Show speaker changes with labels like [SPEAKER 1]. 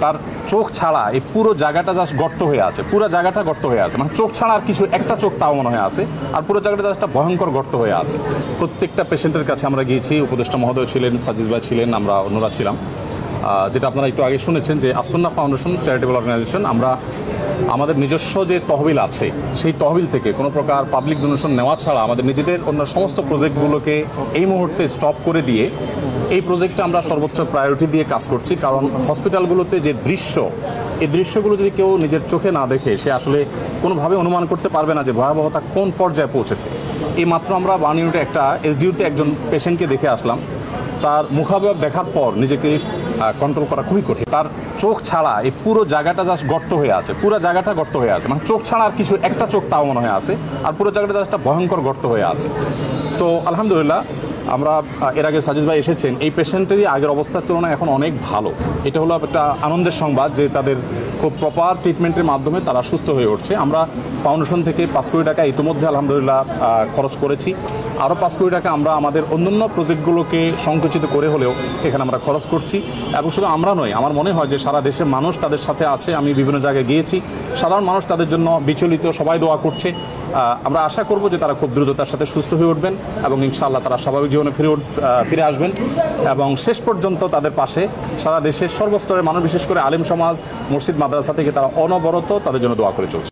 [SPEAKER 1] তার চোখ ছাড়া এই পুরো জায়গাটা জাস্ট গর্ত হয়ে আছে, পুরো জায়গাটা গর্ত হয়ে আছে, মানে চোখ ছাড়া আর কিছু একটা চোখ তাও মনে হয় আছে, আর পুরো জায়গাটা জাস্ট একটা ভয়ঙ্কর গর্ত হয়ে আছে। প্রত্যেকটা পেশেন্টের কাছে আমরা গিয়েছি, উপদেষ্টা মহোদয় ছিলেন, সাজিদ ভাই ছিলেন, আমরা অন্যরা ছিলাম। যেটা আপনারা একটু আগে শুনেছেন যে আসন্না ফাউন্ডেশন চ্যারিটেবল অর্গানাইজেশন, আমরা আমাদের নিজস্ব যে তহবিল আছে সেই তহবিল থেকে কোনো প্রকার পাবলিক ডোনেশন নেওয়া ছাড়া আমাদের নিজেদের অন্য সমস্ত প্রজেক্টগুলোকে এই মুহূর্তে স্টপ করে দিয়ে এই প্রজেক্টটা আমরা সর্বোচ্চ প্রায়োরিটি দিয়ে কাজ করছি। কারণ হসপিটালগুলোতে যে দৃশ্য, এই দৃশ্যগুলো যদি কেউ নিজের চোখে না দেখে সে আসলে কোনোভাবে অনুমান করতে পারবে না যে ভয়াবহতা কোন পর্যায়ে পৌঁছেছে। এই মাত্র আমরা 1 ইউনিটে একটা এসডিউতে একজন পেশেন্টকে দেখে আসলাম, তার মুখাবয়ব দেখার পর নিজেকে কন্ট্রোল করা খুবই কঠিন। তার চোখ ছাড়া এই পুরো জায়গাটা জাস্ট গর্ত হয়ে আছে, পুরো জায়গাটা গর্ত হয়ে আছে, মানে চোখ ছাড়া আর কিছু একটা চোখ তাও মনে হয় আছে, আর পুরো জায়গাটা জাস্ট একটা ভয়ঙ্কর গর্ত হয়ে আছে। তো আলহামদুলিল্লাহ আমরা এর আগে সাজিদ ভাই এসেছেন, এই পেশেন্টেরই আগের অবস্থার তুলনায় এখন অনেক ভালো। এটা হলো একটা আনন্দের সংবাদ যে তাদের খুব প্রপার ট্রিটমেন্টের মাধ্যমে তারা সুস্থ হয়ে উঠছে। আমরা ফাউন্ডেশন থেকে 5 কোটি টাকা ইতিমধ্যে আলহামদুলিল্লাহ খরচ করেছি। আরও 5 কোটি টাকা আমরা আমাদের অন্যান্য প্রজেক্টগুলোকে সংকুচিত করে হলেও এখানে আমরা খরচ করছি। এবং শুধু আমরা নই, আমার মনে হয় যে সারা দেশের মানুষ তাদের সাথে আছে। আমি বিভিন্ন জায়গায় গিয়েছি, সাধারণ মানুষ তাদের জন্য বিচলিত, সবাই দোয়া করছে। আমরা আশা করব যে তারা খুব দ্রুততার সাথে সুস্থ হয়ে উঠবেন এবং ইনশাআল্লাহ তারা স্বাভাবিক জীবনে ফিরে আসবেন এবং শেষ পর্যন্ত তাদের পাশে সারা দেশের সর্বস্তরের মানুষ, বিশেষ করে আলেম সমাজ, মসজিদ, মাদ্রাসা থেকে তারা অনবরত তাদের জন্য দোয়া করে চলছে।